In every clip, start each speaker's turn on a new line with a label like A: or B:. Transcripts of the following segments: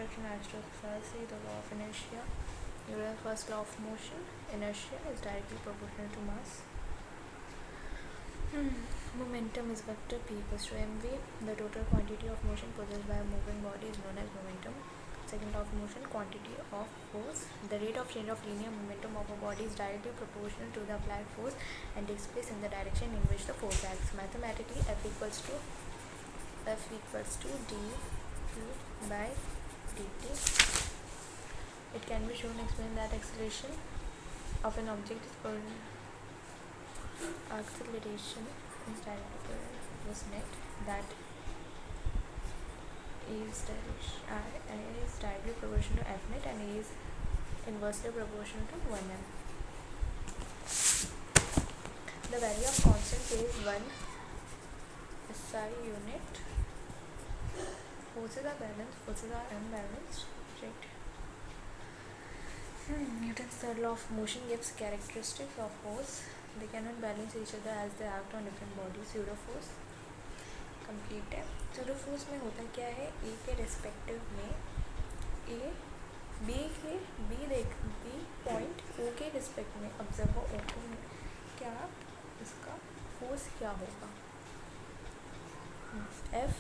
A: introduction, Aristotle says the law of inertia. Newton's first law of motion, inertia is directly proportional to mass. Momentum is vector P equals to mv. The total quantity of motion possessed by a moving body is known as momentum. Second law of motion, quantity of force. The rate of change of linear momentum of a body is directly proportional to the applied force and takes place in the direction in which the force acts. Mathematically, F equals to dp by dt. It can be shown explain that acceleration of an object is acceleration is directly proportional to F net and is inversely proportional to 1m. The value of constant K is 1 SI unit. Forces are balanced, forces are unbalanced. Right. Newton's third law of motion gives characteristics of force. They cannot balance each other as they act on different bodies. Pseudo force complete है. Pseudo force में होता क्या है, ए के respective में B point ओ के respect में observer ओ को में क्या इसका फोर्स क्या होगा. F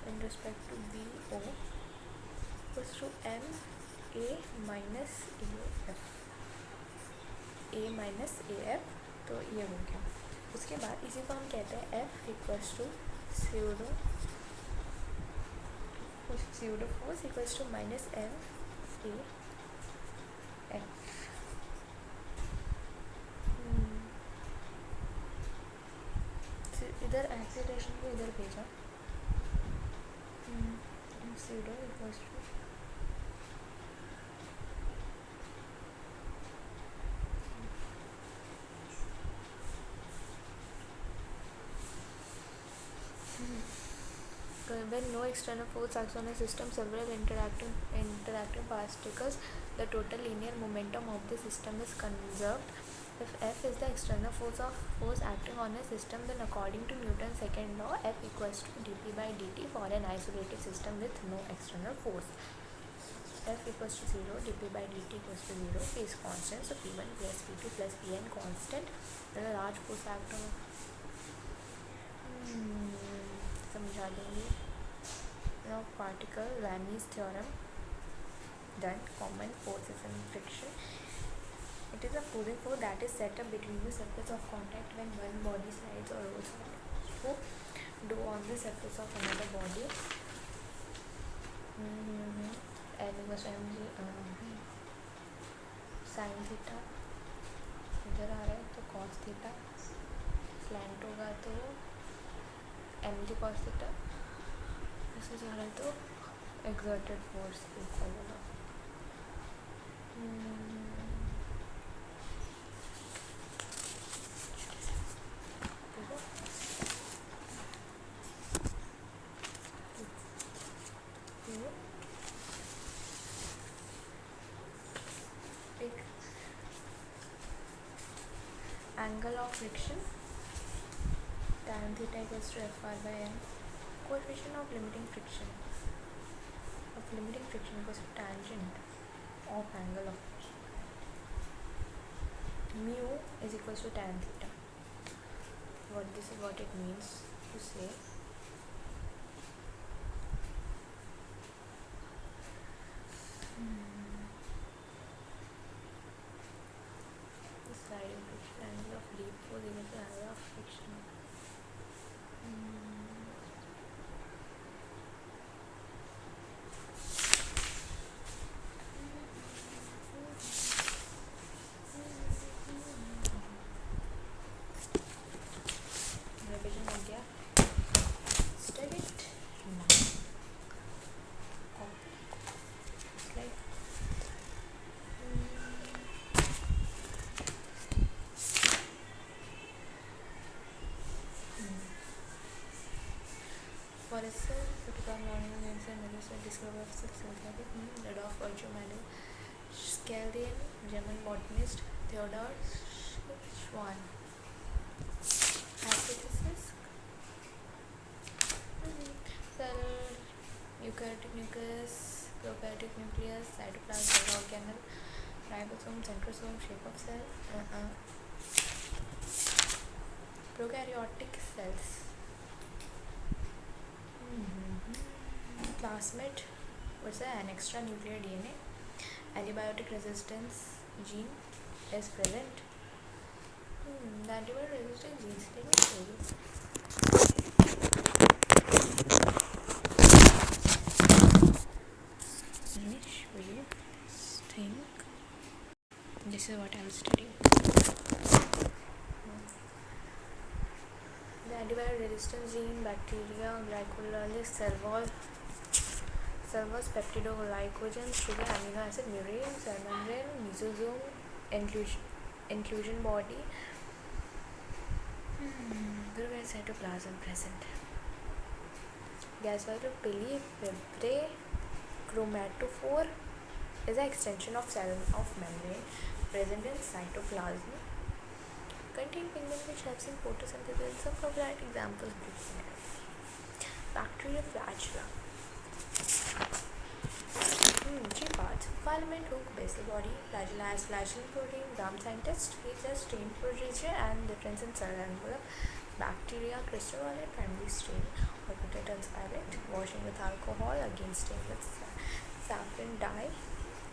A: in respect to B O equals to M A minus A minus AF. तो ये हो गया. उसके बाद इसी को हम कहते हैं F equals to pseudo force equals to minus M A F. इधर एक्सीलरेशन को इधर भेजा. pseudo equals to when no external force acts on a system, several interacting particles, the total linear momentum of the system is conserved. If F is the external force acting on a system, then according to Newton's second law, F equals to dp by dt for an isolated system with no external force. F equals to 0, dp by dt equals to 0, P is constant, so P1 plus P2 plus Pn constant. Then a large force acting समझा दूँगी. Now particle Rany's theorem. Then common forces and friction. It is a opposing force that is set up between the surface of contact when one body slides or rolls to do on the surface of another body. L equals mg sin theta इधर आ रहा है तो cos theta. Slant होगा तो mg cos theta. ऐसे जा रहा है तो exerted force इक्वल होगा. Angle of friction tan theta equals to Fr by m. Coefficient of limiting friction equals to tangent of angle of friction. Mu is equals to tan theta. This is what it means to say. The sliding friction angle of leap force equals to angle of friction. For itself, discovery of synthetic Rudolf Virchow, Scaldian, German botanist Theodor Schwann. Hypothesis: cell eukaryotic nucleus prokaryotic nucleus, cytoplasm, cell organelle, ribosome, centrosome, shape of cell. Prokaryotic cells. Plasmid, what's an extranuclear DNA? Antibiotic resistance gene is present. The antibiotic resistance genes, let me show you. Let me show you this thing. This is what I am studying. The antibiotic resistance gene, bacteria, glycolysis, cell wall, peptidoglycogen, sugar, amino acid, murine, cell membrane, mesosome, inclusion body, cytoplasm present. Gasophile fibrae chromatophore is an extension of cell of membrane present in cytoplasm. Contain pigment which helps in photosynthesis. Some prokaryotic examples. Bacteria flagella. 3 parts: filament, hook, basal body. Flagella has flagellum protein. Gram scientist. He says strain procedure and difference in cell envelope. Bacteria, crystal violet, primary stain, orbital transparent, washing with alcohol, again stain with saffron dye,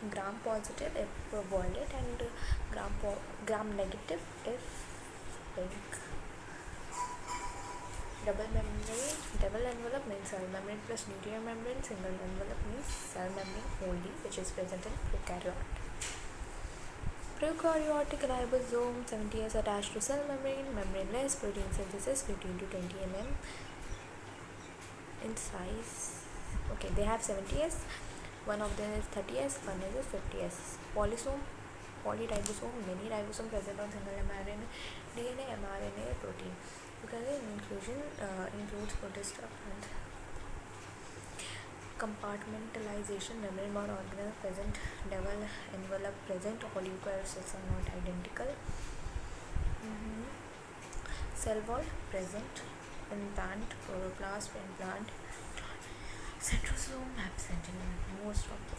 A: gram positive if violet and gram negative if pink. Double envelope means cell membrane plus nuclear membrane. Single envelope means cell membrane only, which is present in prokaryote. Prokaryotic ribosome, 70S attached to cell membrane, membraneless, protein synthesis 15 to 20 mm in size. Okay, they have 70S, one of them is 30S, one is 50S. Polysome, polyribosome, many ribosome present on single mRNA, DNA, mRNA, protein. Because inclusion includes protista and compartmentalization, membrane bound organelle present, double envelope present, all eukaryotes are not identical. Cell wall present in plant, chloroplast in plant, centrosome absent in most of the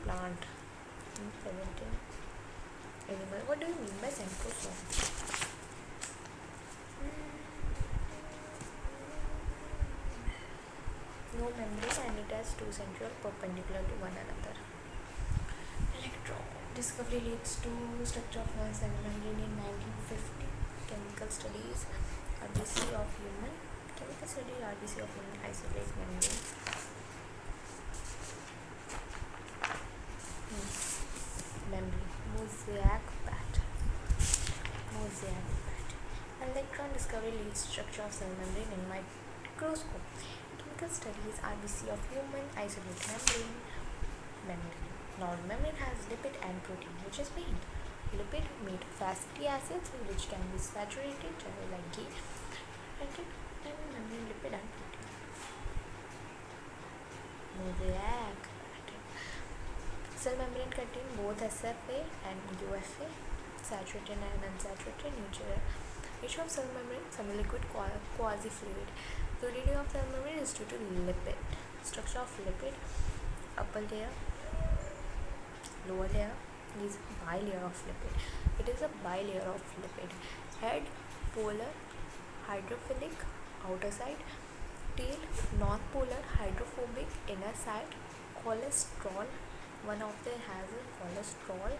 A: plant, present in animal. What do you mean by centrosome? No membrane and it has 2 centrioles perpendicular to one another. Electron discovery leads to structure of cell membrane in 1950. Chemical studies, RBC of human. Chemical study, RBC of human isolate membrane. Membrane. Mosaic pattern. Electron discovery leads structure of cell membrane in microscope. Chemical studies, RBC of human isolate membrane. Now membrane has lipid and protein, which is made. Lipid made fatty acids which can be saturated like ghee, and membrane lipid and protein. Mosaic pattern. Cell membrane contain both SFA and UFA, saturated and unsaturated nuclear. Nature of cell membrane, semi-liquid, quasi-fluid. Fluidity of cell membrane is due to lipid. Structure of lipid, upper layer, lower layer is bilayer of lipid. It is a bilayer of lipid. Head, polar, hydrophilic, outer side. Tail, non-polar, hydrophobic, inner side. Cholesterol, one of them has a cholesterol.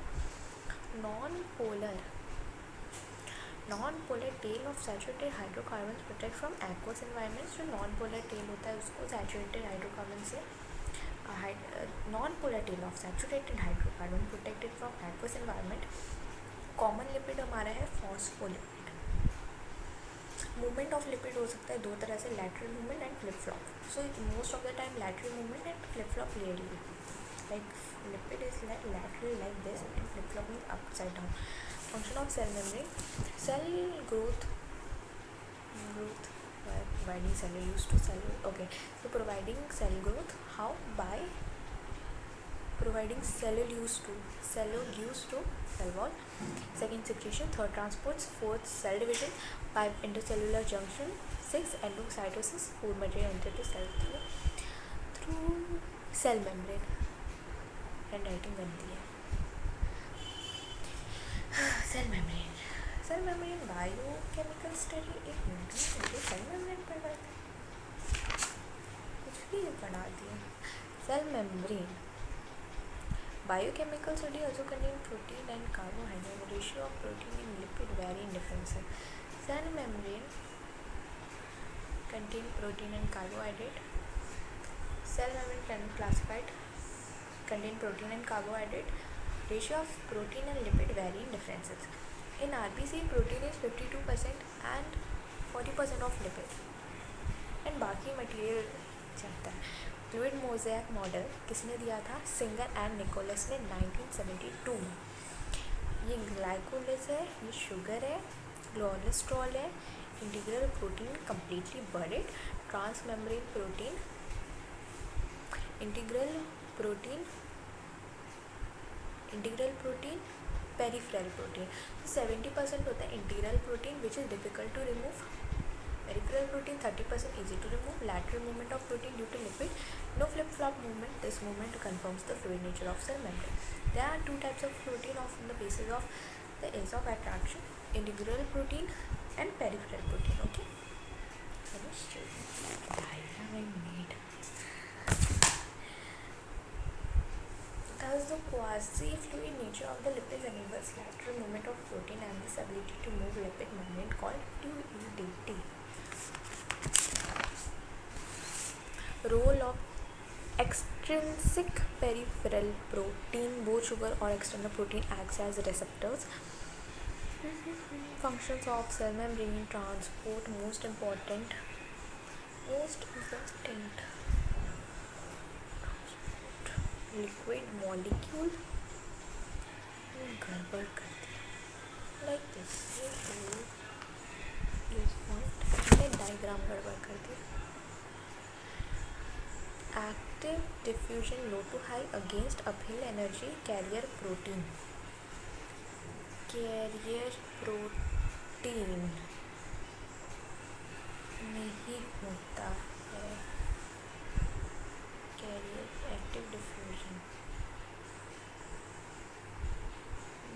A: Non-polar tail of saturated hydrocarbons protect from aqueous environments. जो non-polar tail होता है उसको saturated hydrocarbon से non-polar tail of saturated hydrocarbon protected from aqueous environment. Common lipid हमारा है phospholipid. Movement of lipid हो सकता है दो तरह से, lateral movement and flip flop. So most of the time lateral movement and flip flop really. Like lipid is like lateral like this and flip flop is upside down. Function of cell membrane, cell growth. Providing cell use to cell. Okay, so providing cell growth. How? By providing cellulose to cell wall. Second, secretion. Third, transports. Fourth, cell division. 5, intercellular junction. 6, endocytosis. Food material entered to cell through cell membrane, handwriting गंदी है। Cell membrane, cell membrane biochemical study. एक minute, मुझे cell membrane पढ़ रहा था, कुछ भी पढ़ा दिया। Cell membrane biochemical study also contain protein and carbohydrate. The ratio of protein and lipid vary in difference. Cell membrane contain protein and carbohydrate. Cell membrane can be classified contain protein and carbohydrate. Ratio of protein and lipid vary in differences. In RBC, protein is 52% and 40% of lipid. And बाकी material जाता है। Fluid mosaic model किसने दिया था? Singer and Nicholas ने 1972 में। ये ग्लाइकोलिस है, ये शुगर है, कोलेस्ट्रॉल है, integral protein completely buried, transmembrane protein, integral protein, peripheral protein. 70% होता है integral protein which is difficult to remove, peripheral protein 30% easy to remove, lateral movement of protein due to lipid, no flip-flop movement. This movement confirms the fluid nature of cell membrane. There are two types of protein on the basis of the ease of attraction, integral protein and peripheral protein. Okay, let me show you the diagram I made. Thus, the quasi-fluid nature of the lipids enables lateral movement of protein and this ability to move lipid membrane called fluidity. Role of extrinsic peripheral protein, both sugar or external protein acts as receptors. Functions of cell membrane: transport, most important liquid molecule, गड़बड़ कर दिया like this point, diagram गड़बड़ कर दिया। Active diffusion, low to high against uphill energy, carrier protein नहीं होता है, carrier active diffusion,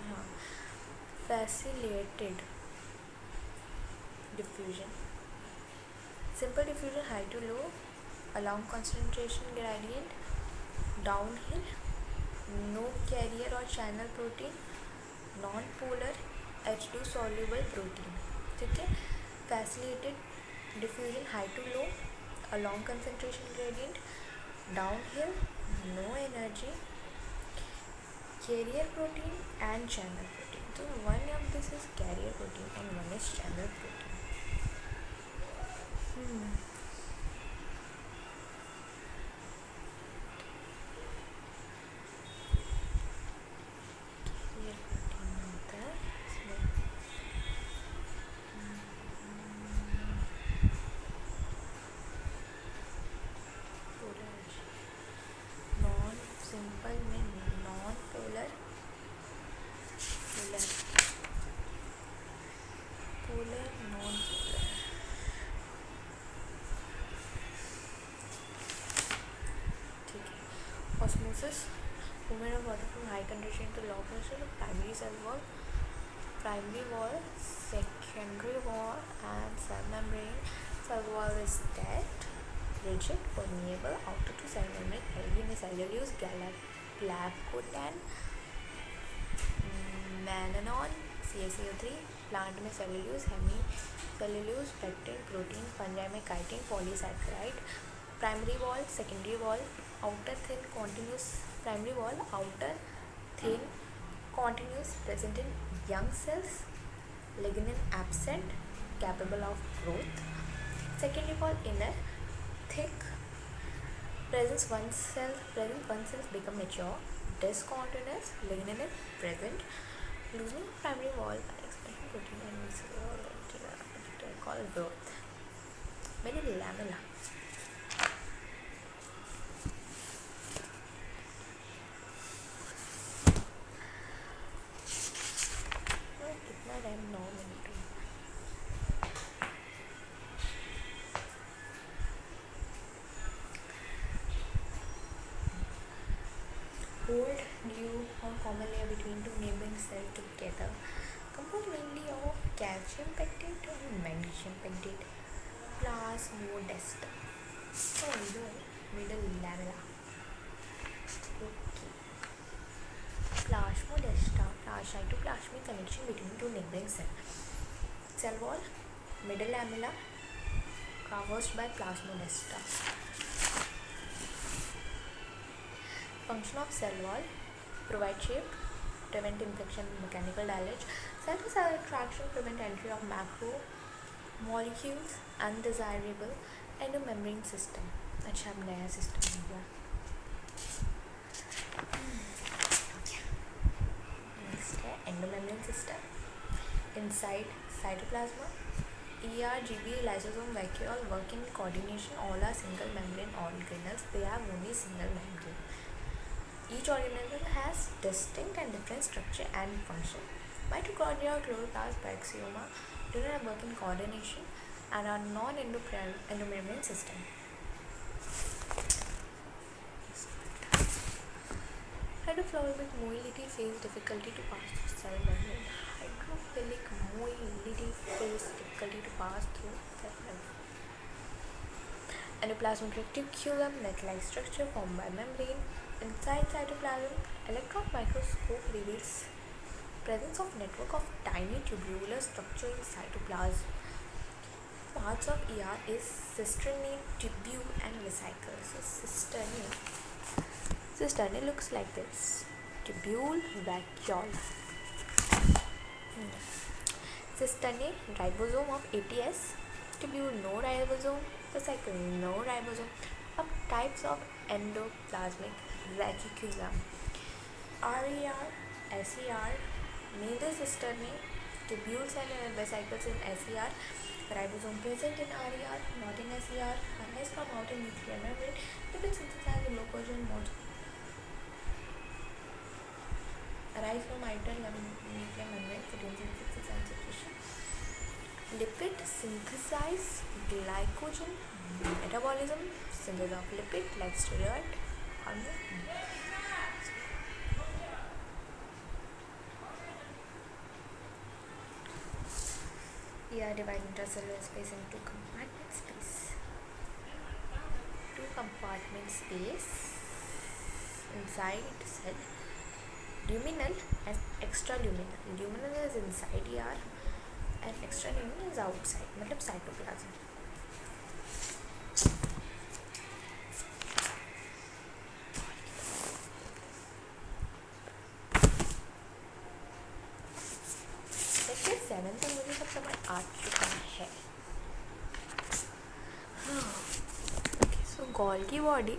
A: हाँ, facilitated diffusion, simple diffusion, high to low, along concentration gradient, downhill, no carrier or channel protein, non-polar H2 soluble protein. ठीक है, facilitated diffusion, high to low, along concentration gradient, downhill, no energy, carrier protein and channel protein. So one of this is carrier protein and one is channel protein. Osmosis, movement of water from high concentration to low concentration, primary cell wall, primary wall, secondary wall and cell membrane. Cell wall is dead, rigid, permeable, outer to cell membrane, algae में cellulose, glycotan, mannanon, CaCO3, plant में cellulose, hemicellulose, pectin, protein, fungi में chitin, polysaccharide. Primary wall, secondary wall, outer thin continuous, primary wall, outer thin continuous, present in young cells, lignin absent, capable of growth. Secondary wall, inner thick, present one cells become mature, discontinuous, lignin is present. Loosening of primary wall by expression protein and mesocyte called growth. Many lamella. कितना time 9 minute common layer between two neighboring cells together, composed mainly of calcium pectate and magnesium pectate. Plasmodestum. So the middle lamella. Okay. Plasmodestum, cytoplasmic connection between two neighboring cells. Cell wall, middle lamella, traversed by plasmodestum. Function of cell wall: provide shape, prevent infection, mechanical damage. Cell to cell attraction, prevent entry of macromolecules, undesirable endomembrane system. अच्छा अब नया system हो गया. Next है endomembrane system. Inside cytoplasma, ERGB lysosome vacuole work in coordination. All are single membrane organelles. They have only single membrane. Each organelle has distinct and different structure and function. Mitochondria, chloroplast, axioma do not work in coordination and are non-endomembrane system. Hydrophilic motility face difficulty to pass through cell membrane. Hydrophilic motility face difficulty to pass through cell membrane. Endoplasmic reticulum, net-like structure formed by membrane. Inside cytoplasm, electron microscope reveals presence of network of tiny tubular structure in cytoplasm. Parts of ER is cisternae, tubule and vesicles. So cisternae looks like this. Tubule, vacuole. Cisternae, ribosome of ATS. Tubule, no ribosome. Vesicle, no ribosome. Up types of endoplasmic reticulum: RER, SER, neither cisternae, tubules and vesicles in SER, ribosome present in RER, not in SER, unless from outer nuclear membrane, lipid synthesized in locogen mode. Arise from outer nuclear membrane, photosynthesis and secretion. Lipid synthesize glycogen, metabolism, synthesis of lipid like steroid hormone. ER divide intracellular space into two compartment space inside cell. Luminal and extraluminal. Luminal is inside ER and extraluminal is outside, मतलब cytoplasm. Section 7 तक मुझे सब समझ आ चुका है. Okay, so Golgi body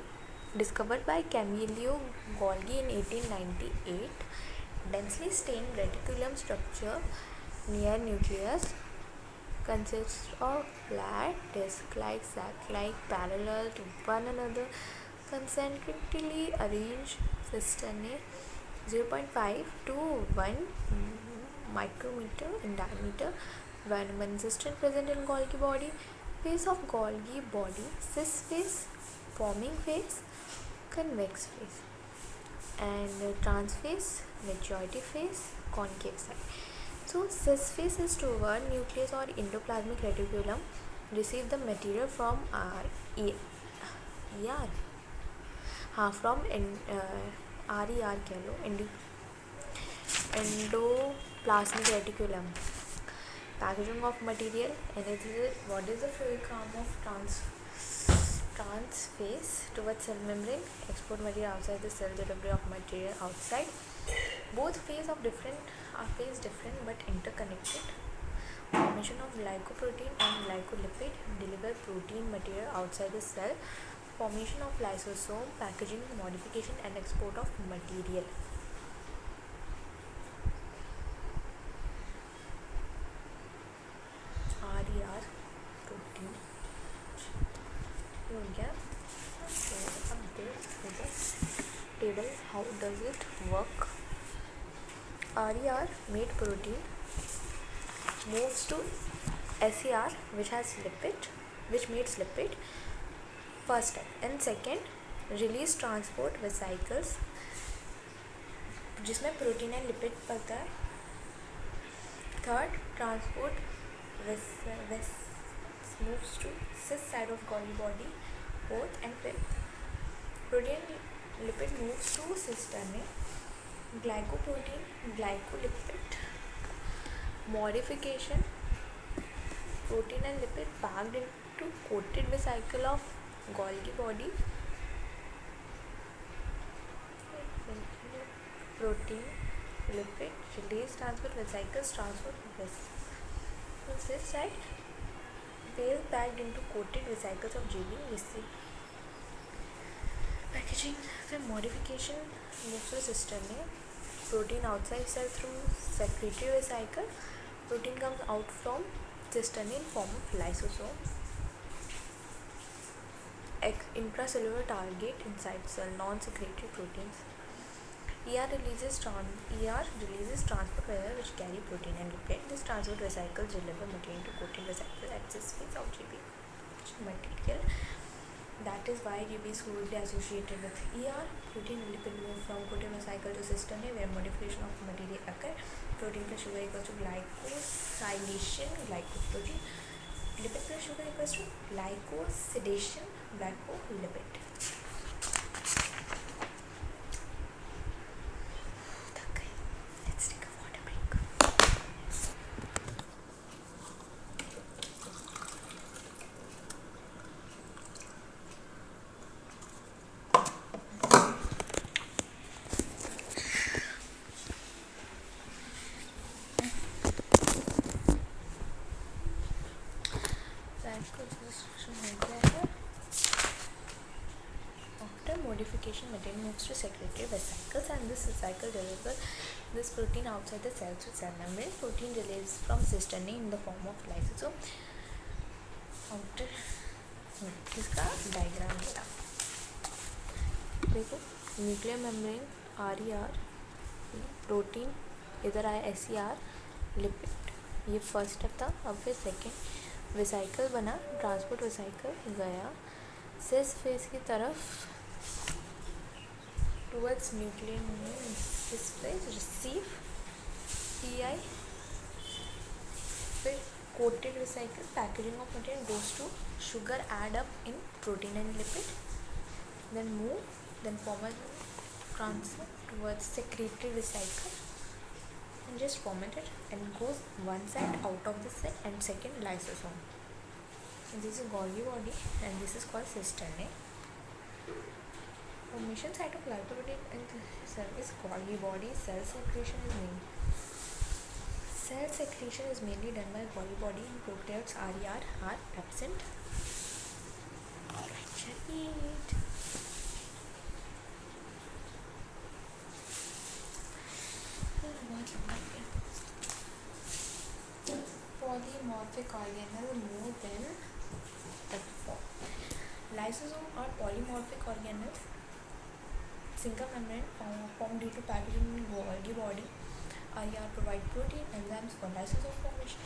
A: discovered by Camillo Golgi in 1898. Densely stained reticulum structure near nucleus consists of flat disc-like sac-like parallel to one another concentrically arranged cisternae 0.5 to 1 micrometer in diameter. One cister present in Golgi body. Face of Golgi body: cis face, forming face, convex face, and trans face, majority face, concave side. So cis face is toward nucleus or endoplasmic reticulum. Receive the material from RER. from RER कह लो, endoplasmic reticulum. Packaging of material. What is the fluid arm of trans phase towards cell membrane? Export material outside the cell, delivery of material outside. Both phase different but interconnected. Formation of glycoprotein and glycolipid deliver protein material outside the cell. Formation of lysosome, packaging, modification and export of material. RER protein हो गया. So अब this is the table. How does it work? RER made protein moves to SER which makes lipid. First step. And second, release transport vesicles जिसमें protein and lipid पड़ता है। Third, transport moves to cis side of Golgi body. Fourth and fifth, protein lipid moves to cisternae. Glycoprotein, glycolipid modification, protein and lipid packed into coated vesicle of Golgi body. Protein, lipid, release, transport vesicles, transport on this side, bale packed into coated vesicles of JB receive packaging. The modification moves to cisternae. Protein outside cell through secretory vesicle. Protein comes out from cisternae in form of lysosome. Intracellular target inside cell, non-secretory proteins. ER releases transport vesicle which carry protein and lipid. This transport vesicles deliver material to coated vesicle at this phase of GB material. That is why GB is closely associated with ER. Protein and lipid move from coated vesicle to cisternae where modification of material occur. Protein plus sugar equals to glycosylation, glycoprotein. Lipid plus sugar equals to glycosidation, glycolipid. Let's take a water break. After modification, material moves to secretory vesicles and this vesicle delivers this protein outside the cell to cell membrane. Protein released from cisternae in the form of lysosome. After इसका diagram दिया देखो, nuclear membrane RER, protein इधर आया SER, lipid, ये first step था. अब फिर second vesicle बना, ट्रांसपोर्ट वेसाइकल गया सिस फेस की तरफ towards nuclear cis face receive PI, फिर coated recycle packaging of material goes to sugar add up in protein and lipid, then move, then form a transfer towards secretory recycle and just ferment it and goes one side out of the cell and second lysosome. And this is Golgi body and this is called cisternae. Formation site of glycoprotein and cell is Golgi body. Cell secretion is mainly done by Golgi body and prokaryotes RER are absent. Alright, shall eat. Polymorphic organelle more than the form. Lysosome are polymorphic organelles. Single membrane formed due to packaging in Golgi body. RER provide protein enzymes for lysosome formation.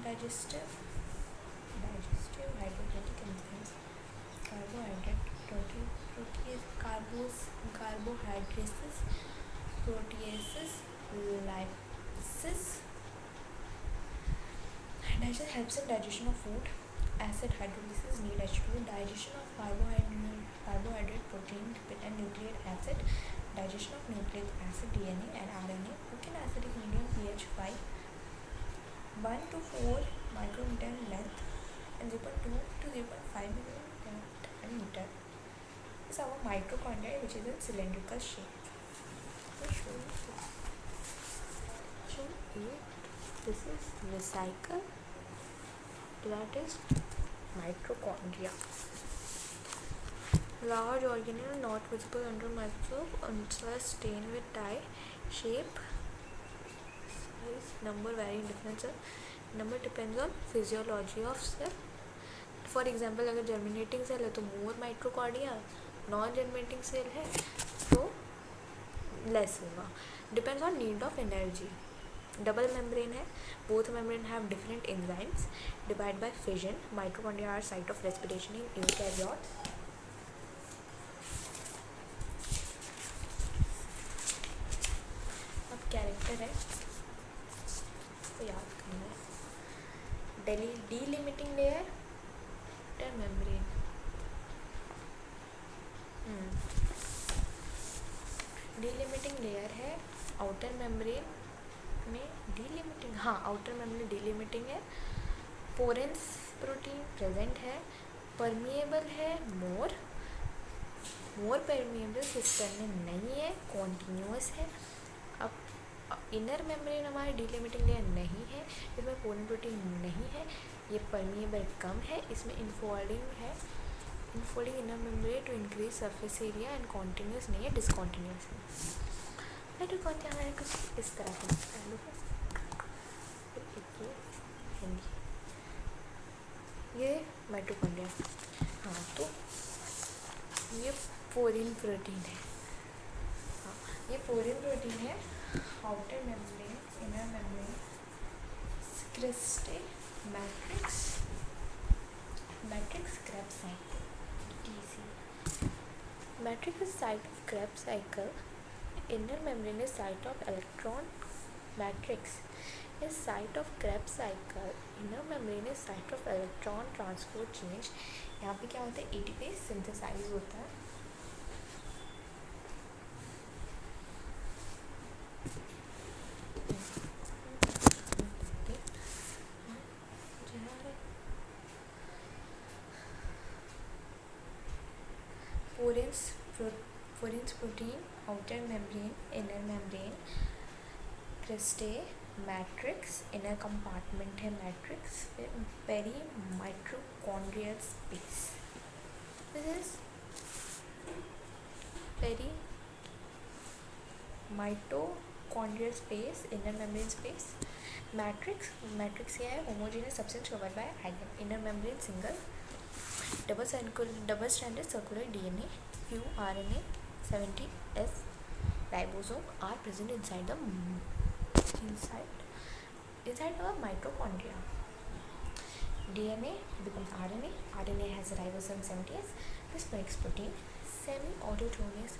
A: Digestive hydrolytic enzymes. Carbohydrate carbohydrates, proteases, lysis. Digestion helps in digestion of food. Acid hydrolysis need H2. Digestion of carbohydrate, protein, lipid and nucleic acid. Digestion of nucleic acid, DNA and RNA. Cook in acidic medium, pH 5, 1 to 4 micrometer in length and 0.2 to 0.5 millimeter. This is our mitochondria which is in cylindrical shape. This is vesicle, that is mitochondria. Large organelle not visible under microscope unless stained with dye. Shape, size, number vary in different cell. Number depends on physiology of cell. For example, अगर germinating cell है तो more mitochondria, non germinating cell है तो less होगा. Depends on need of energy. Double membrane है, both membrane have different enzymes. Divide by fission. Mitochondria are site of respiration in eukaryotes. है, तो याद करना है। डीलिमिटिंग लेयर, आउटर मेम्ब्रेन। डीलिमिटिंग लेयर है आउटर मेम्ब्रेन में। डीलिमिटिंग, हाँ, आउटर मेम्ब्रेन डीलिमिटिंग है। पोरेंस प्रोटीन प्रेजेंट है। परमिएबल है, मोर परमिएबल सिस्टम में नहीं है, कॉन्टीन्यूअस है। अब इनर मेम्ब्रेन हमारे डीलिमिटिंग लेयर नहीं है, इसमें पोरेन प्रोटीन नहीं है, ये परमिएबल कम है, इसमें इनफोल्डिंग है, infolding inner membrane to increase surface area, and continuous नहीं है, डिसकॉन्टीन्यूअस है। तो कहते हैं हमारे कुछ इस तरह के ये माइटोकॉन्ड्रिया। हाँ, तो ये पोरिन प्रोटीन है। हाँ, ये पोरिन प्रोटीन है। Outer membrane, inner membrane, cristae, matrix Krebs cycle, TC। Matrix is site of Krebs cycle. Inner membrane is site of electron. Matrix is site of Krebs cycle. Inner membrane is site of electron transport change. यहाँ पे क्या होता है, ATP synthesise होता है। Porins protein, outer membrane, inner membrane, cristae, matrix, inner compartment है matrix, फिर perimitochondrial space, this is perimitochondrial space, inner membrane space. Matrix क्या है, homogeneous substance covered by eigen. Inner membrane single double stranded circular DNA, few RNA, 70S ribosome are present inside our mitochondria. DNA becomes RNA has a ribosome 70S. This makes protein. Semi-autonomous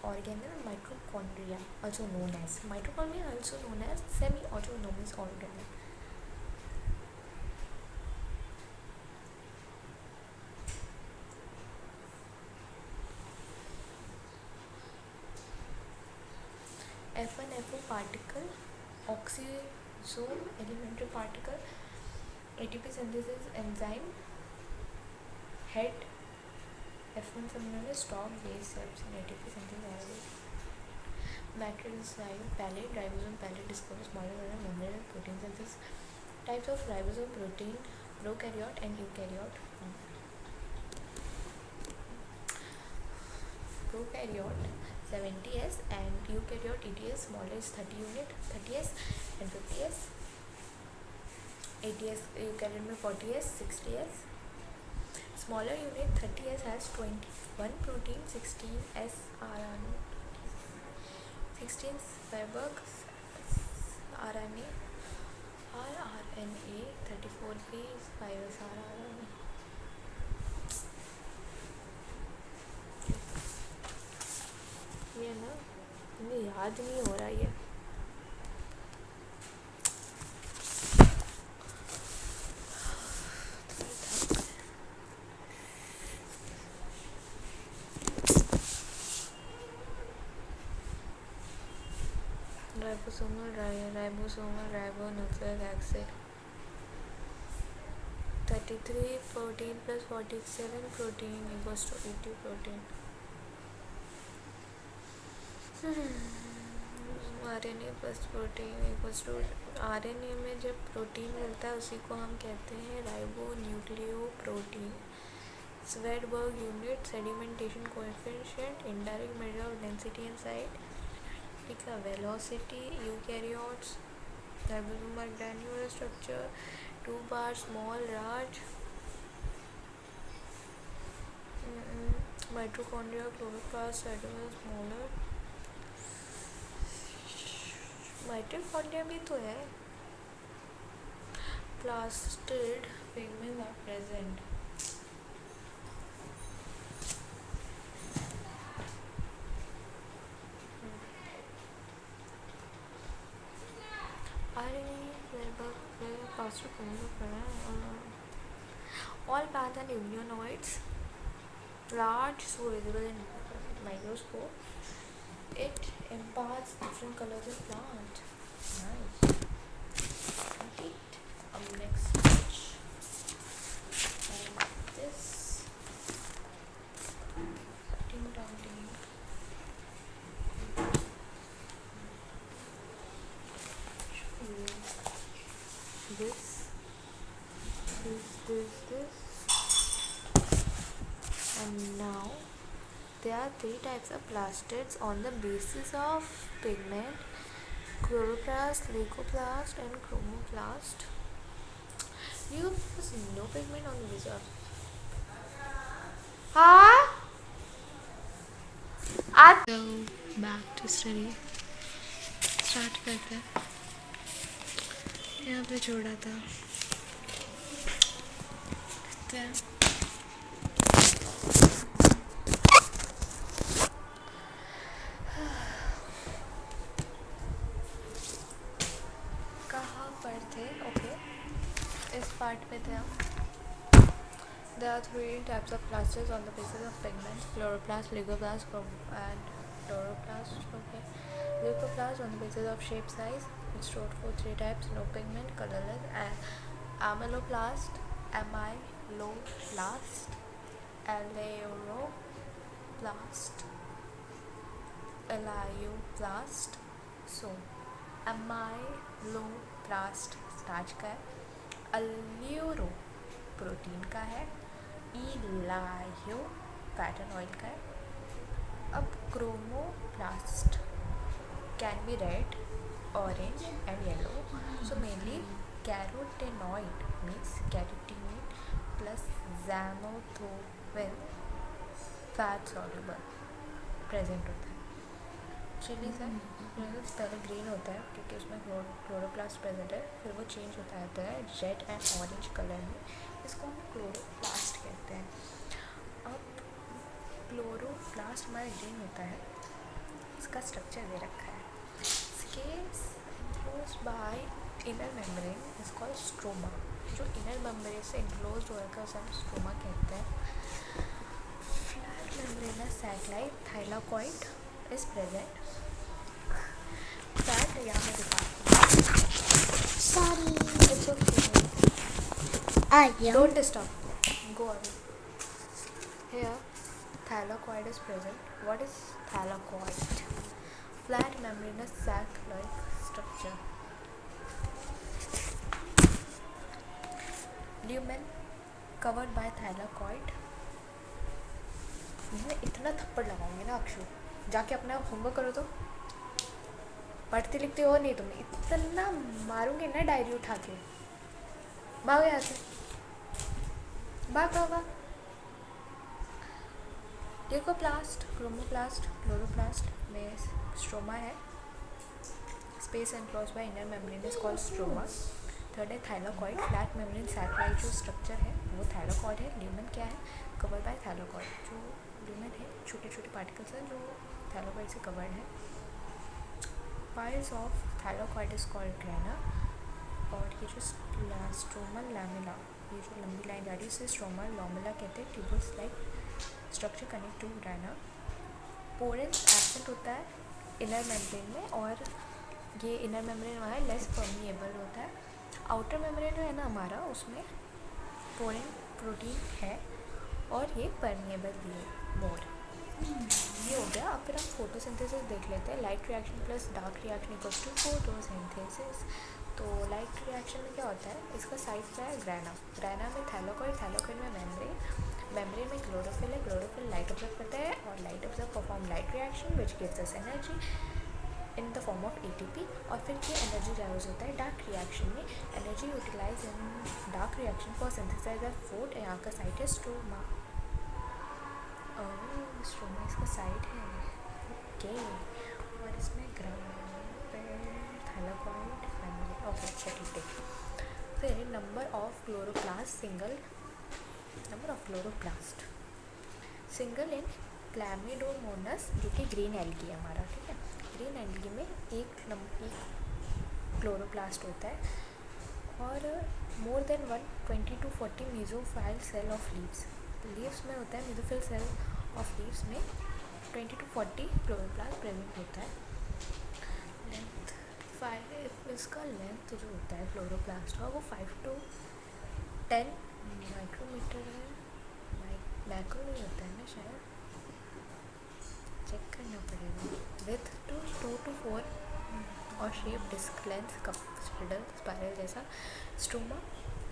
A: organelle mitochondria, also known as semi-autonomous organelle. F1 F2 particle, oxysome elementary particle, ATP synthesis enzyme, head. F1 terminal stop base steps in ATP synthesis. Matrix palette, ribosome palette discovers smaller membrane protein synthesis. Types of ribosome protein, prokaryote and eukaryote. Prokaryote 70S and eukaryote ETS smaller is 30S and 50S. ATS eukaryote में 40S, 60S. Smaller unit 30S has 21 protein, 16S RNA, 16 Freiberg RNA, 34P is 5S RNA. ये ना मुझे याद नहीं हो रहा है। Ribosomal ribonucleic acid 33 protein plus 47 protein equals to 80 protein. RNA plus protein equals to, RNA में जब प्रोटीन मिलता है उसी को हम कहते हैं ribonucleoprotein. Svedberg unit, sedimentation coefficient, indirect measure of density and size, ठीक है। Velocity, eukaryotes, ribosomal granular structure, 2 bar small large, mitochondria, chloroplast, cytoplasm smaller. Mitochondria भी तो है। Plastid pigments are present. All plants are immunoids, large, so visible in microscope. It imparts different colors in plant. Nice. Right. Next page. And this. Ding dong ding. This. And now there are three types of plastids on the basis of pigment: chloroplast, leucoplast, and chromoplast. Leucoplast no pigment on the basis of. So back to study. Start करते हैं. यहाँ पे छोड़ा था. कहाँ पर थे? Okay, इस पार्ट पे थे हम. There are three types of plastids on the basis of pigments: chloroplast, leucoplast, and chloroplast. Okay, leucoplast on the basis of shape, size. It's stored for three types: no pigment, colorless, and amyloplast, aleuroplast. So amyloplast starch का है, अल्यूरो protein का है, इलायो fat oil का है. अब chromoplast can be red, orange and yellow. So mainly carotenoid means carotene plus xanthophyll fat soluble present होता है. Chillies है, पहले ग्रीन होता है क्योंकि उसमें क्लोरोप्लास्ट प्रेजेंट है, फिर वो चेंज होता है रेड एंड ऑरेंज कलर में. इसको हम क्लोरोप्लास्ट कहते हैं. अब क्लोरोप्लास्ट हमारा ग्रीन होता है. इसका स्ट्रक्चर दे रखा है. Scales enclosed by inner membrane is called stroma. जो इनर मेम्ब्रेन से enclosed हो रखा है उसे हम स्ट्रोमा कहते हैं. Flat membranous satellite thylakoid is present. Fat यहाँ पे दिखा.
B: Sorry.
A: It's okay. Don't disturb. Go on. Here, thylakoid is present. What is thylakoid? Flat membranous sac-like structure. Lumen covered by thylakoid. मैं इतना थप्पड़ लगाऊंगी ना अक्षु, जाके अपना होमवर्क करो. तो पढ़ते लिखते हो नहीं, तुम इतना मारूंगी ना डायरी उठा के. भागो यहाँ से, भाग. ल्यूकोप्लास्ट, क्रोमोप्लास्ट, क्लोरोप्लास्ट में स्ट्रोमा है. Space enclosed bye inner membrane is called stroma. Third है थाइलाकॉइड, फ्लैट मेम्ब्रेन सैटेलाइट जो स्ट्रक्चर है वो थाइलाकॉइड है. ल्यूमेन क्या है? Covered by thylakoid. जो ल्यूमेन है छोटे छोटे पार्टिकल्स हैं जो थाइलाकॉइड से कवर्ड है. Piles of thylakoid is called grana. और ये जो स्ट्रोमल लैमेला, ये जो लंबी लाइन जा रही है इसे स्ट्रोमल लैमेला कहते हैं. Tubules like structure connect to grana. Porins absent होता है इनर मेम्ब्रेन में, और ये इनर मेम्ब्रेन हमारा लेस परमिएबल होता है. आउटर मेम्ब्रेन जो है ना हमारा, उसमें पोरेन प्रोटीन है और ये परमिएबल भी है मोर. ये हो गया. अब फिर हम फोटोसिंथेसिस देख लेते हैं. Light reaction plus dark reaction equals to photosynthesis. तो लाइट रिएक्शन में क्या होता है, इसका साइड क्या है? ग्रैना. ग्रैना में थाइलाकॉइड में मेम्ब्रेन में क्लोरोफिल है. क्लोरोफिल लाइट ऑब्जर्व करता है और light observe perform light reaction which gives us energy in the form of ATP. और फिर ये एनर्जी यूज होता है डार्क रिएक्शन में. Energy utilise in dark reaction for synthesise of food. यहाँ का साइट है स्ट्रोमा. और स्ट्रोमा इसका साइट है. ओके. और इसमें थाइलाकॉइड फैमिली. ओके, अच्छा ठीक है. फिर number of chloroplast, single number of chloroplast single in chlamydomonas, जो कि ग्रीन एल्गी है हमारा. ठीक है, ग्रीन एल्गी में एक क्लोरोप्लास्ट होता है. और more than 120 to 40 mesophyll cell of leaves में होता है मेसोफिल सेल ऑफ लीव्स में 20 to 40 क्लोरोप्लास्ट प्रेजेंट होता है। लेंथ 5 इसका लेंथ जो होता है क्लोरोप्लास्ट का वो 5 to 10 माइक्रोमीटर है। मैक्रो नहीं होता है ना शायद, चेक करना पड़ेगा। विथ टू 2 to 4 और shape disc length cup spindle spiral जैसा। Stroma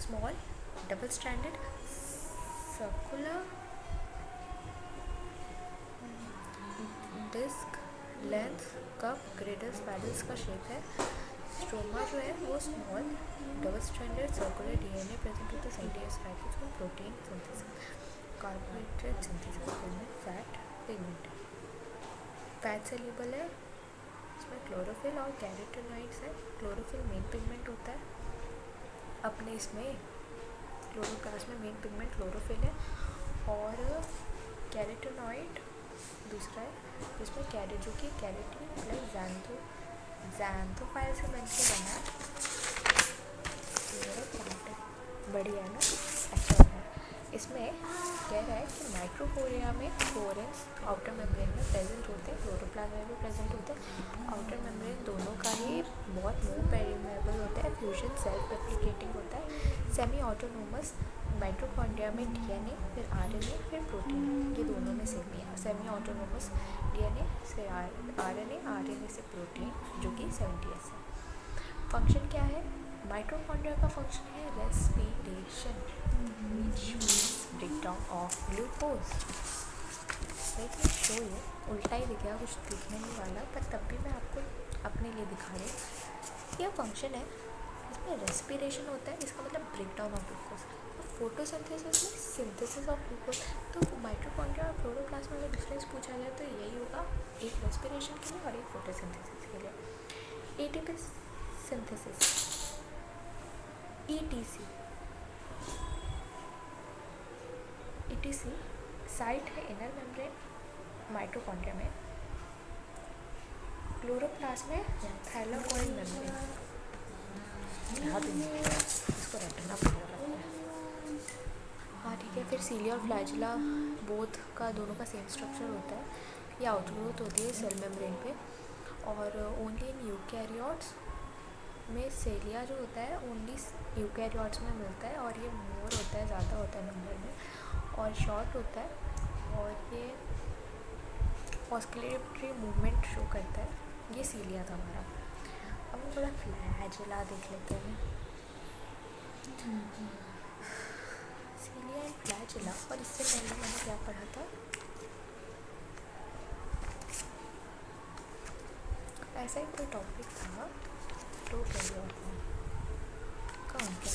A: small double standard circular disc length cup girdle spirals का शेप है। स्ट्रोमा जो है वो small double standard circular DNA present होता है साइटियस ribosome protein synthesis carbohydrate synthesis fat fat soluble है। इसमें क्लोरोफिल और कैरोटीनॉइड्स है। क्लोरोफिल मेन पिगमेंट होता है अपने इसमें क्लोरोप्लास्ट में मेन पिगमेंट क्लोरोफिल है और कैरोटीनॉइड दूसरा है जिसमें जो कि कैरोटीन प्लस ज़ैंथोफाइल से बनके बना है। बढ़िया है ना, अच्छा है। इसमें कह रहा है कि माइक्रोफोरिया में फ्लोरेंस आउटर मेम्ब्रेन में प्रेजेंट होते हैं, क्लोरोप्लास्ट में भी प्रेजेंट होते हैं। आउटर मेम्ब्रेन दोनों का ही बहुत मोर पेरिमेबल होता है। फ्यूजन सेल्फ रेप्लिकेटिंग होता है। सेमी ऑटोनोमस माइटोकॉन्ड्रिया में डीएनए फिर आरएनए फिर प्रोटीन, ये दोनों में सेम ही है। सेमी ऑटोनोमस डीएनए से आरएनए से प्रोटीन जो कि 70S है। फंक्शन क्या है? माइटोकॉन्ड्रिया का फंक्शन है respiration which means breakdown of glucose। Let me show you, उल्टा ही दिखेगा, कुछ दिखने नहीं वाला, पर तब भी मैं आपको अपने लिए दिखा रही हूँ। यह फंक्शन है, इसमें रेस्पिरेशन होता है, इसका मतलब ब्रेकडाउन ऑफ ग्लूकोज। और फोटोसिंथेसिस में सिंथेसिस ऑफ ग्लूकोज। तो माइटोकॉन्ड्रिया और क्लोरोप्लास्ट में अगर डिफरेंस पूछा जाए तो यही होगा, एक रेस्पिरेशन के लिए और एक फोटोसिंथेसिस के लिए। एटीपी सिंथेसिस ETC साइट है इनर मेम्ब्रेन माइटोकॉन्ड्रिया में, क्लोरोप्लास्ट में थैलाकोइड मेम्ब्रेन। याद नहीं, इसको रटना पड़ेगा। हाँ ठीक है। फिर सीलिया और फ्लैजिला बोथ का दोनों का सेम स्ट्रक्चर होता है। ये आउटग्रोथ होती है सेल मेम्ब्रेन पे। और ओनली इन यूकैरियोट्स में सेलिया जो होता है ओनली यूकैरियोट्स में मिलता है और ये मोर होता है, ज़्यादा होता है नंबर में और शॉर्ट होता है और ये ऑस्किलेटरी मूवमेंट शो करता है। ये सीलिया था हमारा। अब हम थोड़ा फ्लैजिला देख लेते हैं। Cilia and flagella. और इससे पहले मैंने क्या पढ़ा था, ऐसा ही कोई टॉपिक था प्रोकैरियोट में, कौन क्या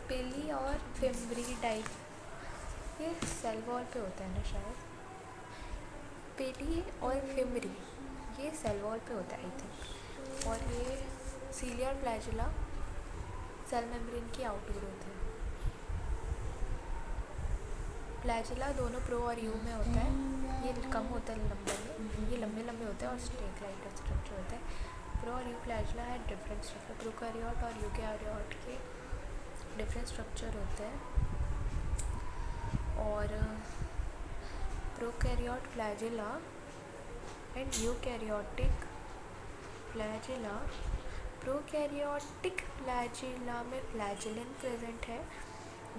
A: पेली और फिम्ब्री टाइप, ये सेल वॉल पे होता है ना शायद। पेली और फिम्ब्री ये सेल वॉल पे होता है आई थिंक। और ये सीलिया और फ्लैजिला सेल मेम्ब्रेन की आउटग्रोथ है। फ्लैजिला दोनों प्रो और यू में होता है, ये कम होता है नंबर में, ये लंबे लंबे होते हैं और स्टेक लाइट स्ट्रक्चर होता है। प्रो और यू फ्लैजिला है डिफरेंट स्ट्रक्चर। प्रोकैरियोट और यूकैरियोट के डिफरेंट स्ट्रक्चर होते हैं। और prokaryote flagella and eukaryotic flagella. Prokaryotic flagella में फ्लैजिलिन प्रेजेंट है।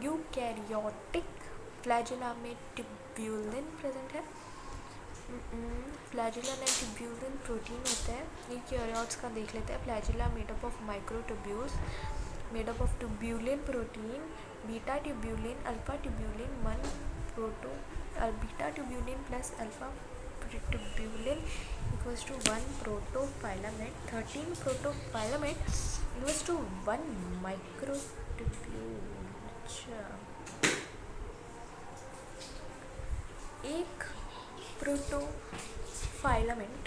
A: यूकैरियोटिक फ्लैजिला में ट्यूब्यूलिन प्रेजेंट है। फ्लैजिलन एंड ट्यूब्यूलिन प्रोटीन होते हैं। यूकैरियोट्स का देख लेते हैं। Flagella made up of microtubules made up of tubulin protein, beta tubulin, alpha tubulin, beta tubulin plus alpha tubulin equals to 1 protofilament, 13 protofilament equals to 1 microtubule. एक protofilament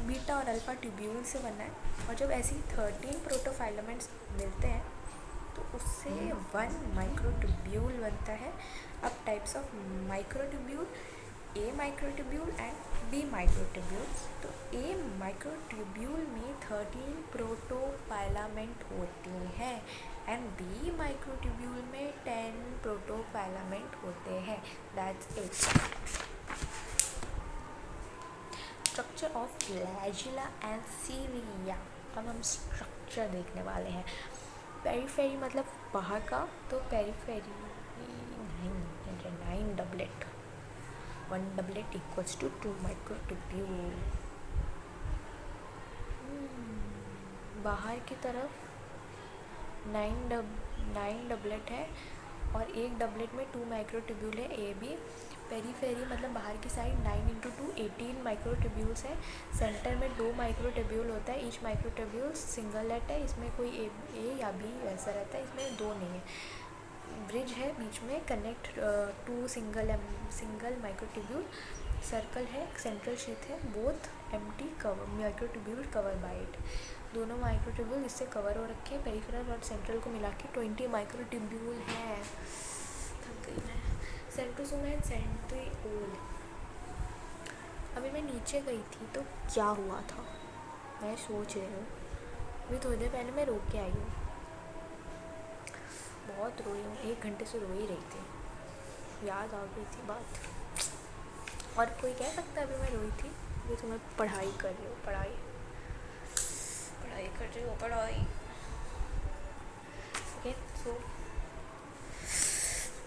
A: beta और alpha tubule से बना है और जब ऐसे ही 13 प्रोटोफाइलामेंट्स मिलते हैं तो उससे 1 माइक्रोट्यूब्यूल बनता है। अब types of microtubule, A microtubule and B microtubules. तो ए माइक्रोट्यूब्यूल में 13 प्रोटोफाइलामेंट होते हैं एंड बी माइक्रोट्यूब्यूल में 10 प्रोटोफाइलामेंट होते हैं। That's it. Structure of flagella and cilia. अब हम स्ट्रक्चर देखने वाले हैं। पेरीफेरी मतलब बाहर का, तो periphery 9 doublet, 1 doublet equals to 2 microtubule. बाहर की तरफ 9 डबलेट है और एक डबलेट में 2 माइक्रोट्यूब्यूल है ए बी। पेरीफेरी मतलब बाहर की साइड 9 इंटू 2 18 माइक्रोट्यूब्यूल्स है। सेंटर में 2 माइक्रोट्यूब्यूल होता है। ईच माइक्रोट्यूब्यूल सिंगलेट है, इसमें कोई ए या बी वैसा रहता है, इसमें 2 नहीं है। ब्रिज है बीच में, connect to single microtubule. Circle है, सेंट्रल शीथ है, both empty cover microtubule cover by it. दोनों माइक्रोट्यूब्यूल इससे कवर हो रखे हैं। पेरिफेरल और सेंट्रल को मिला के 20 माइक्रोट्यूब्यूल है। थक गई मैं। Centrosome and centriole. अभी मैं नीचे गई थी तो क्या हुआ था मैं सोच रही हूँ। अभी थोड़ी देर पहले मैं रो के आई हूँ, बहुत रोई हूँ, 1 घंटे से रो ही रही थी, याद आ गई थी बात। और कोई कह सकता है अभी मैं रोई थी? अभी तो मैं पढ़ाई कर रही हूँ, पढ़ाई कर रही हूँ, पढ़ाई। Okay, so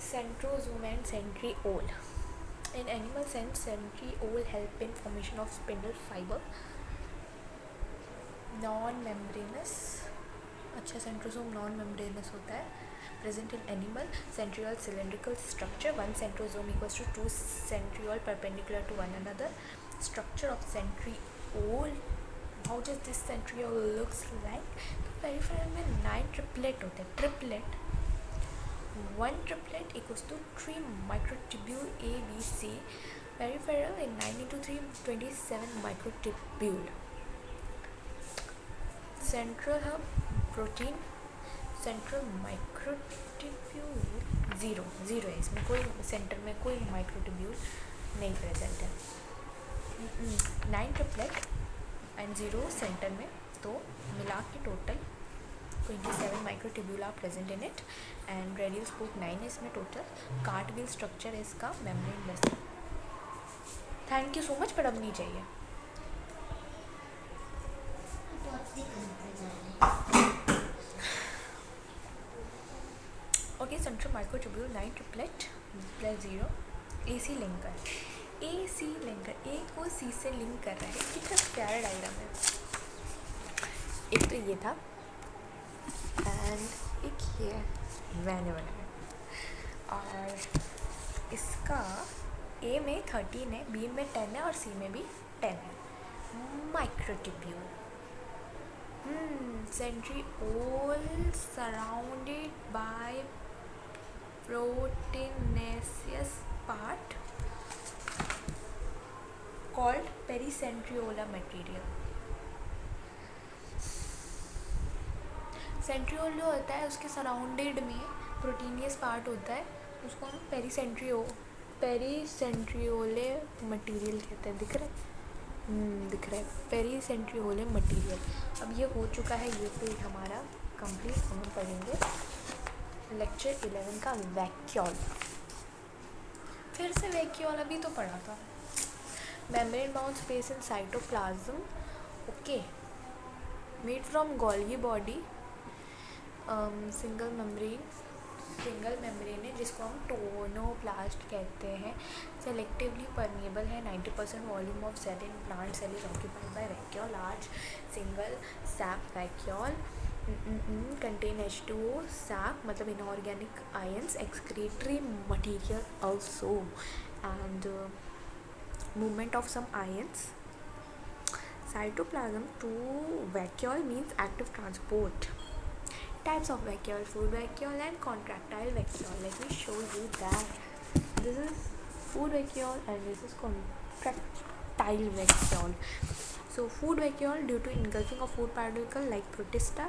A: centrosome and centriole. In animal sense, centriole help in formation of spindle fiber. Non-membranous, अच्छा सेंट्रोसोम नॉन मेम्ब्रेनस होता है। Present in animal, centriole cylindrical structure. One centrosome equals to 2 centriole perpendicular to one another. Structure of centriole. How does this centriole looks like? Peripheral में 9 triplet होते हैं। Triplet 1 triplet equals to 3 microtubule A, B, C. Peripheral in 9 into 3, 27 microtubule. Central hub protein, central microtubule 0 है, इसमें कोई centre में कोई microtubule नहीं present है। 9 ट्रिपलेट एंड 0 सेंटर में, तो मिला के total 27 microtubule are present in it and radial spoke 9 है इसमें टोटल। कार्टविल स्ट्रक्चर है इसका, membrane less. Thank you so much, पर अब नहीं चाहिए। Okay, central microtubule 9 triplet plus 0 AC linker. AC linker A को सी से लिंक कर रहा है। कितना प्यारा डायग्राम है। एक तो ये था एंड एक ये मैंने बनाया, और इसका ए में 13 है, बी में 10 है और सी में भी 10 है। Microtubule centriole surrounded by proteinaceous part called pericentriolar material. Centriole जो होता है उसके सराउंडेड में प्रोटीनियस पार्ट होता है, उसको हम पेरीसेंट्रियोले मटेरियल कहते हैं। दिख रहा है पेरीसेंट्रियोले मटेरियल। अब ये हो चुका है ये पेज हमारा कंप्लीट। हम पढ़ेंगे लेक्चर 11 का वैक्यूल। फिर से वैक्यूल अभी तो पढ़ा था। Membrane bound space in cytoplasm, okay, made from Golgi body. Single membrane है जिसको हम टोनोप्लास्ट कहते हैं। सेलेक्टिवली परमिएबल है। 90% volume of cell in plant cell is occupied by vacuole. Large single sap vacuole contain H2O, sap मतलब inorganic ions, excretory material also, and movement of some ions. Cytoplasm to vacuole means active transport. Types of vacuole: food vacuole and contractile vacuole. Let me show you that. This is food vacuole and this is contractile vacuole. So food vacuole due to engulfing of food particle like protista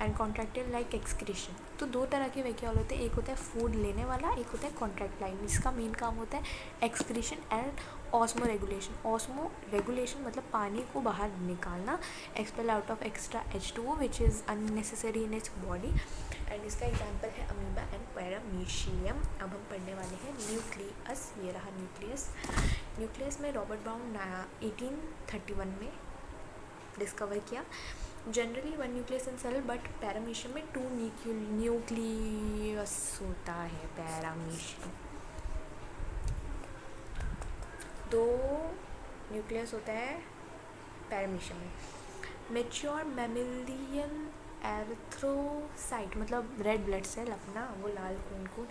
A: and contractile like excretion. तो दो तरह के vacuole होते हैं, एक होता है food लेने वाला, एक होता है कॉन्ट्रैक्टाइल। इसका मेन काम होता है excretion and osmoregulation. Osmoregulation मतलब पानी को बाहर निकालना, expel out of extra H2O which is unnecessary in its body. And इसका एग्जाम्पल है अमीबा एंड पैरामीशियम। अब हम पढ़ने वाले हैं न्यूक्लियस। ये रहा न्यूक्लियस। न्यूक्लियस में रॉबर्ट ब्राउन 1831 में डिस्कवर किया। Generally 1 nucleus in cell, but paramecium में 2 न्यूक्लियस होता है। पैरामीशियम 2 न्यूक्लियस होता है पैरामीशियम में। मेच्योर मैमिलियन एरिथ्रोसाइट मतलब रेड ब्लड सेल अपना, वो लाल खून,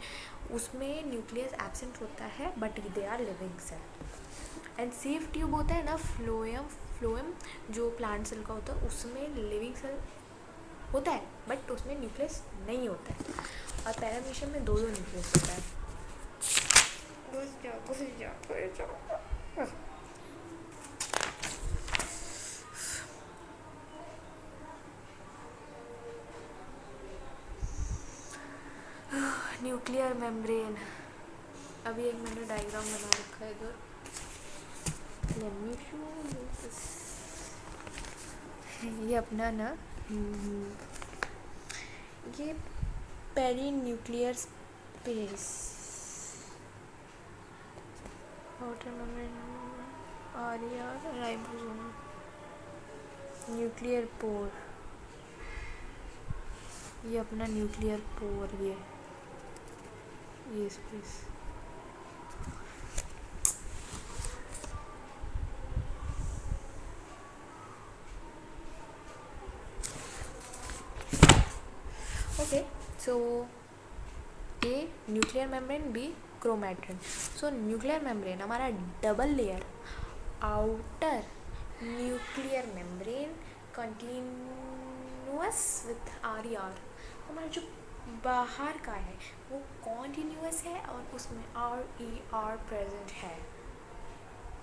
A: उसमें न्यूक्लियस एब्सेंट होता है but they are living cell. And sieve tube होता है ना फ्लोएम जो प्लांट सेल का होता है, उसमें लिविंग सेल होता है बट उसमें न्यूक्लियस नहीं होता है। और पैरामीशियम में 2 न्यूक्लियस होता है। न्यूक्लियर मेम्ब्रेन, अभी एक मैंने डायग्राम बना रखा है इधर, ये अपना ना ये perinuclear space, outer membrane, RER, ribosome, nuclear pore, ये अपना न्यूक्लियर पोर, ये space. Okay, so A nuclear membrane, B chromatin. So nuclear membrane हमारा double layer outer nuclear membrane continuous with RER. हमारा जो बाहर का है वो कॉन्टिन्यूअस है और उसमें आरईआर प्रेजेंट है।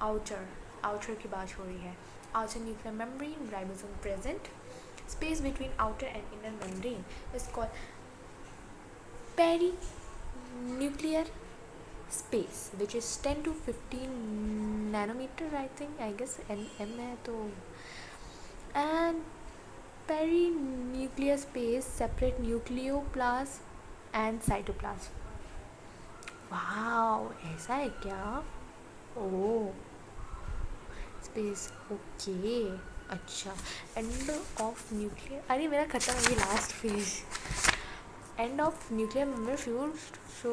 A: आउटर की बात हो रही है। Outer nuclear membrane, ribosome present, space between outer and inner membrane is called perinuclear space, which is 10 to 15 nanometer, I guess m है तो। and perinuclear space separate nucleoplasm and cytoplasm। Wow, ऐसा है क्या? ओह, स्पेस, ओके, अच्छा। End of nuclear, अरे मेरा खत्म हो गई last page. End of nuclear membrane fused, so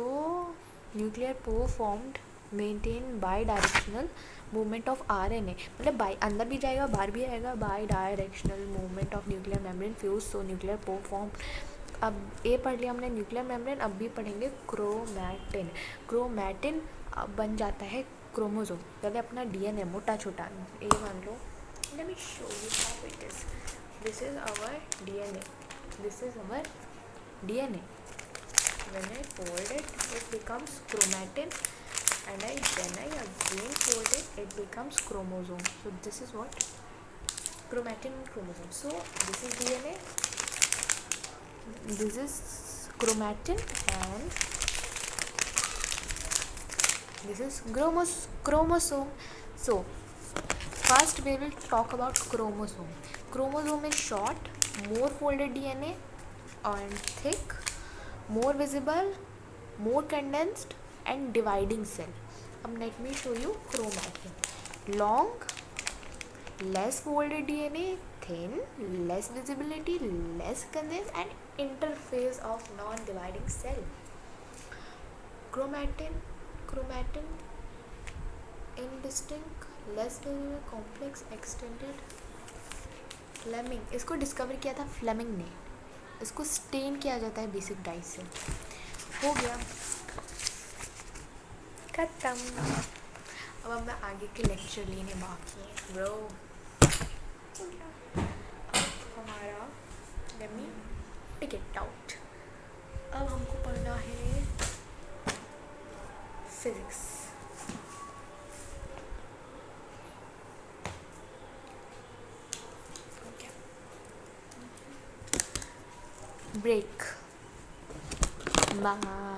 A: nuclear pore formed maintain by directional movement of RNA, मतलब बाई अंदर भी जाएगा बाहर भी आएगा, by directional movement of nuclear membrane fuse, so nuclear pore form. अब ये पढ़ लिया हमने न्यूक्लियर मेम्ब्रेन, अब भी पढ़ेंगे क्रोमैटिन। क्रोमैटिन बन जाता है क्रोमोसोम। पहले अपना डीएनए मोटा छोटा, ये मान लो, let me show you how it is. This is our DNA. This is our DNA. When I fold it, it becomes chromatin, and then I again fold it, it becomes chromosome. So this is what chromatin and chromosome. So this is DNA, this is chromatin, and this is chromosome. So first we will talk about chromosome. Chromosome is short, more folded DNA and thick, more visible, more condensed and dividing cell. अब let me show you chromatin. Long, less folded DNA, thin, less visibility, less condensed and interface of non-dividing cell. Chromatin indistinct, less visible, complex, extended. Fleming, इसको discover किया था Fleming ने। इसको stand किया जाता है basic dye से। हो गया, खत्म। अब हमें आगे के लेक्चर लेने बाकी हैं ब्रो। अब हमारा let me take it out. अब हमको पढ़ना है फिजिक्स। break. Bye.